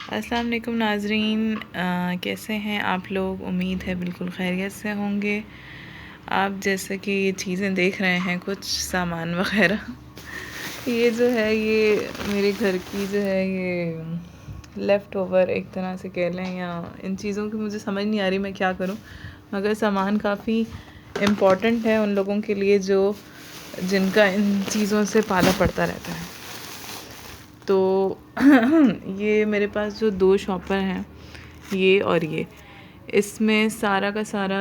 अस्सलाम वालेकुम नाज़रीन, कैसे हैं आप लोग। उम्मीद है बिल्कुल खैरियत से होंगे। आप जैसे कि ये चीज़ें देख रहे हैं, कुछ सामान वग़ैरह, ये जो है ये मेरे घर की जो है ये लेफ़्ट ओवर एक तरह से कह लें, या इन चीज़ों की मुझे समझ नहीं आ रही मैं क्या करूं, मगर सामान काफ़ी इम्पॉर्टेंट है उन लोगों के लिए जो जिनका इन चीज़ों से पाला पड़ता रहता है। तो ये मेरे पास जो 2 शॉपर हैं, ये और ये, इसमें सारा का सारा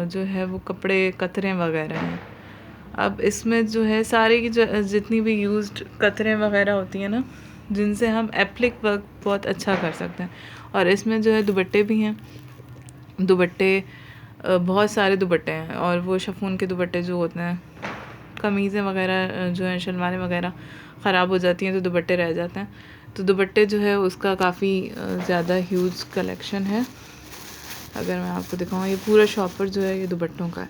जो है वो कपड़े कतरें वग़ैरह हैं। अब इसमें जो है सारे की जो जितनी भी यूज़्ड कतरें वग़ैरह होती हैं ना, जिनसे हम एप्लिक वर्क बहुत अच्छा कर सकते हैं। और इसमें जो है दुपट्टे भी हैं, दुपट्टे बहुत सारे दुपट्टे हैं, और वो शिफॉन के दुपट्टे जो होते हैं, कमीज़ें वग़ैरह जो हैं, शलवारें वग़ैरह ख़राब हो जाती हैं तो दुपट्टे रह जाते हैं। तो दुपट्टे जो है उसका काफ़ी ज़्यादा ह्यूज कलेक्शन है। अगर मैं आपको दिखाऊँ, ये पूरा शॉपर जो है ये दुपट्टों का है।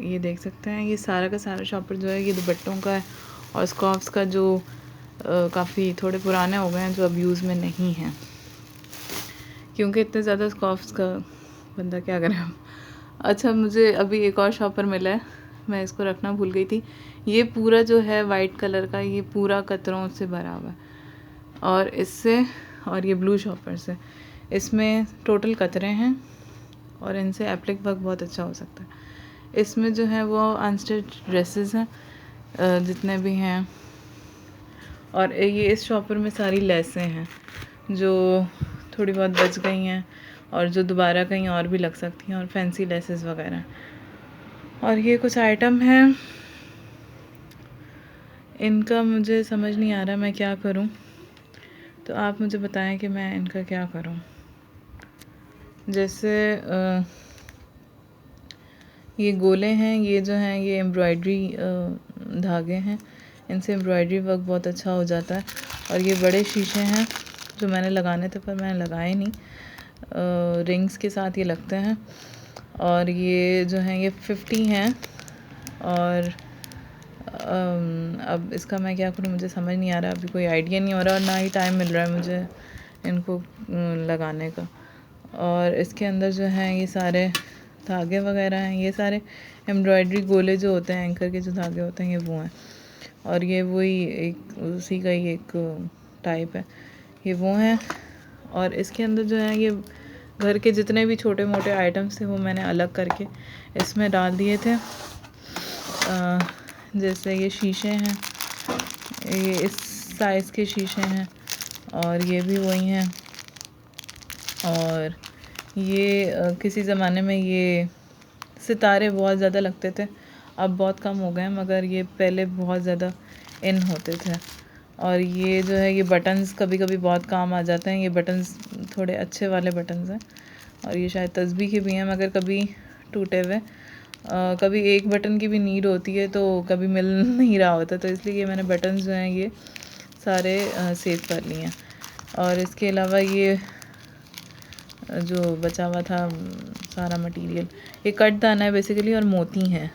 ये देख सकते हैं, ये सारा का सारा शॉपर जो है ये दुपट्टों का है। और स्कार्फ्स का जो काफ़ी थोड़े पुराने हो गए हैं, जो अब यूज़ में नहीं हैं, क्योंकि इतने ज़्यादा स्कार्फ्स का बंदा क्या करे। अच्छा, मुझे अभी एक और शॉपर मिला है, मैं इसको रखना भूल गई थी। ये पूरा जो है वाइट कलर का, ये पूरा कतरों से भरा हुआ है, और इससे और ये ब्लू शॉपर से, इसमें टोटल कतरे हैं, और इनसे एप्लिक वर्क बहुत अच्छा हो सकता है। इसमें जो है वो अनस्टिच ड्रेसेस हैं जितने भी हैं, और ये इस शॉपर में सारी लेसें हैं जो थोड़ी बहुत बच गई हैं, और जो दोबारा कहीं और भी लग सकती हैं, और फैंसी लेसेस वगैरह। और ये कुछ आइटम हैं, इनका मुझे समझ नहीं आ रहा मैं क्या करूं, तो आप मुझे बताएं कि मैं इनका क्या करूं। जैसे ये गोले हैं, ये जो हैं ये एम्ब्रॉयडरी धागे हैं, इनसे एम्ब्रॉयडरी वर्क बहुत अच्छा हो जाता है। और ये बड़े शीशे हैं जो मैंने लगाने थे पर मैंने लगाए नहीं, रिंग्स के साथ ये लगते हैं। और ये जो हैं ये 50 हैं, और अब इसका मैं क्या करूँ मुझे समझ नहीं आ रहा, अभी कोई आइडिया नहीं हो रहा, और ना ही टाइम मिल रहा है मुझे इनको लगाने का। और इसके अंदर जो हैं ये सारे धागे वगैरह हैं, ये सारे एम्ब्रॉयडरी गोले जो होते हैं, एंकर के जो धागे होते हैं, ये वो हैं। और ये वही एक उसी का ही एक टाइप है, ये वो हैं। और इसके अंदर जो है ये घर के जितने भी छोटे मोटे आइटम्स थे वो मैंने अलग करके इसमें डाल दिए थे। जैसे ये शीशे हैं, ये इस साइज़ के शीशे हैं, और ये भी वही हैं। और ये किसी ज़माने में ये सितारे बहुत ज़्यादा लगते थे, अब बहुत कम हो गए हैं, मगर ये पहले बहुत ज़्यादा इन होते थे। और ये जो है ये बटन्स कभी कभी बहुत काम आ जाते हैं, ये बटन्स थोड़े अच्छे वाले बटन्स हैं, और ये शायद तस्बीह के भी हैं, मगर कभी टूटे हुए, कभी एक बटन की भी नीड होती है तो कभी मिल नहीं रहा होता, तो इसलिए ये मैंने बटन्स जो हैं ये सारे सेव कर लिए हैं। और इसके अलावा ये जो बचा हुआ था सारा मटेरियल, ये कट दाना है बेसिकली, और मोती हैं।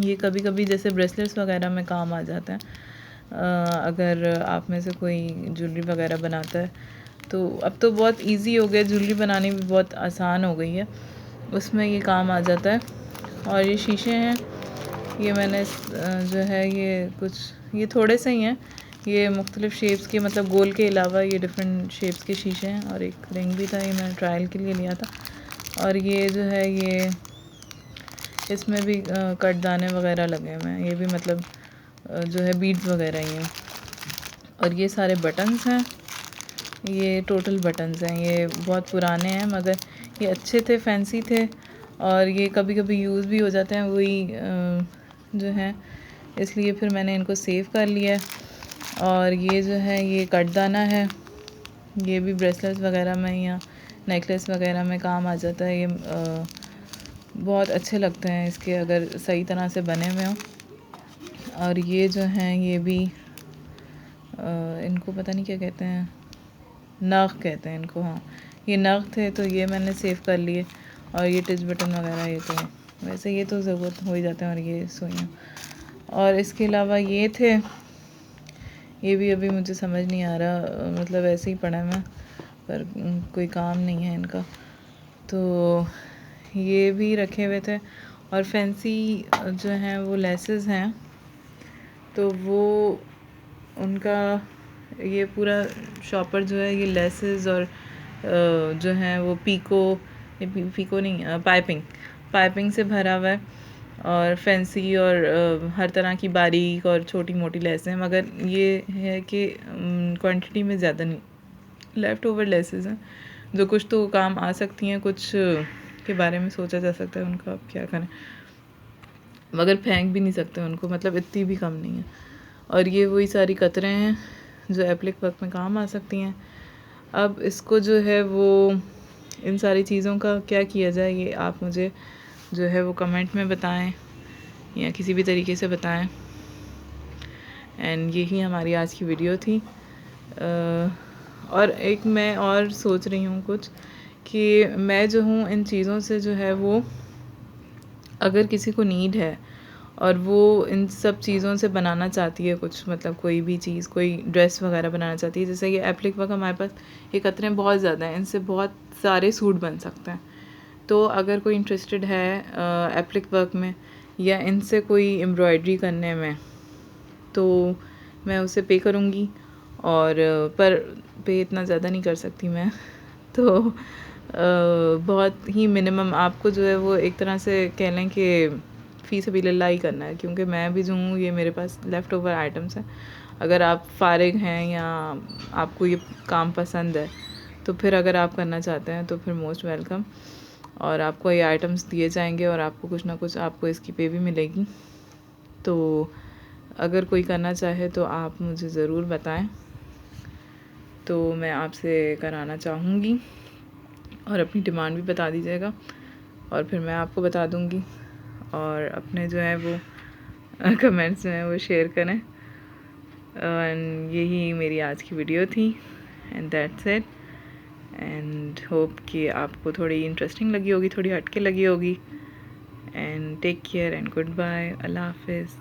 ये कभी कभी जैसे ब्रेसलेट्स वगैरह में काम आ जाते हैं, अगर आप में से कोई ज्वेलरी वगैरह बनाता है तो अब तो बहुत इजी हो गया, ज्वेलरी बनानी भी बहुत आसान हो गई है, उसमें ये काम आ जाता है। और ये शीशे हैं, ये मैंने जो है ये कुछ, ये थोड़े से ही हैं, ये मुख्तलिफ़ शेप्स के, मतलब गोल के अलावा ये डिफरेंट शेप्स के शीशे हैं। और एक रिंग भी था, ये मैंने ट्रायल के लिए लिया था। और ये जो है ये इसमें भी कट दाने वगैरह लगे हुए हैं, ये भी मतलब जो है बीड्स वगैरह ही हैं। और ये सारे बटन्स हैं, ये टोटल बटन्स हैं, ये बहुत पुराने हैं मगर ये अच्छे थे, फैंसी थे, और ये कभी कभी यूज़ भी हो जाते हैं वही जो है, इसलिए फिर मैंने इनको सेव कर लिया। और ये जो है ये कटदाना है, ये भी ब्रेसलेट्स वगैरह में या नेकलेस वगैरह में काम आ जाता है। ये बहुत अच्छे लगते हैं इसके, अगर सही तरह से बने हुए हों। और ये जो हैं ये भी इनको पता नहीं क्या कहते हैं, नग कहते हैं इनको, हाँ ये नग थे, तो ये मैंने सेव कर लिए। और ये टच बटन वगैरह ये तो वैसे ये तो ज़रूरत हो ही जाते हैं। और ये सुइयाँ, और इसके अलावा ये थे, ये भी अभी मुझे समझ नहीं आ रहा, मतलब ऐसे ही पड़ा है मैं, पर कोई काम नहीं है इनका। तो ये भी रखे हुए थे। और फैंसी जो हैं वो लेसेस हैं, तो वो उनका ये पूरा शॉपर जो है ये लेसेस और जो हैं वो पीको नहीं, पाइपिंग से भरा हुआ है। और फैंसी और हर तरह की बारीक और छोटी मोटी लेसें हैं, मगर ये है कि क्वांटिटी में ज़्यादा नहीं, लेफ़्ट ओवर लेसेस हैं जो कुछ तो काम आ सकती हैं, कुछ के बारे में सोचा जा सकता है उनका आप क्या करें, मगर फेंक भी नहीं सकते उनको, मतलब इतनी भी कम नहीं है। और ये वही सारी कतरें हैं जो एप्लिक वर्क में काम आ सकती हैं। अब इसको जो है वो इन सारी चीज़ों का क्या किया जाए, ये आप मुझे जो है वो कमेंट में बताएं या किसी भी तरीके से बताएं। एंड यही हमारी आज की वीडियो थी। और एक मैं और सोच रही हूँ कुछ, कि मैं जो हूँ इन चीज़ों से जो है वो, अगर किसी को नीड है और वो इन सब चीज़ों से बनाना चाहती है कुछ, मतलब कोई भी चीज़, कोई ड्रेस वगैरह बनाना चाहती है, जैसे ये एप्लिक वर्क हमारे पास ये कतरें बहुत ज़्यादा हैं, इनसे बहुत सारे सूट बन सकते हैं। तो अगर कोई इंटरेस्टेड है एप्लिक वर्क में या इनसे कोई एम्ब्रॉयडरी करने में, तो मैं उसे पे करूँगी। और पर पे इतना ज़्यादा नहीं कर सकती मैं तो बहुत ही मिनिमम आपको जो है वो एक तरह से कह लें कि फ़ी सबिलिल्लाह ही करना है, क्योंकि मैं भी जो हूँ ये मेरे पास लेफ़्ट ओवर आइटम्स हैं। अगर आप फारिग हैं या आपको ये काम पसंद है, तो फिर अगर आप करना चाहते हैं तो फिर मोस्ट वेलकम, और आपको ये आइटम्स दिए जाएंगे और आपको कुछ ना कुछ आपको इसकी पे भी मिलेगी। तो अगर कोई करना चाहे तो आप मुझे ज़रूर बताएं, तो मैं आपसे कराना चाहूँगी। और अपनी डिमांड भी बता दीजिएगा और फिर मैं आपको बता दूँगी। और अपने जो है वो कमेंट्स में वो शेयर करें। एंड यही मेरी आज की वीडियो थी, and that's it. And hope कि आपको थोड़ी इंटरेस्टिंग लगी होगी, थोड़ी हटके लगी होगी। And take care and good bye, अल्लाह हाफिज़।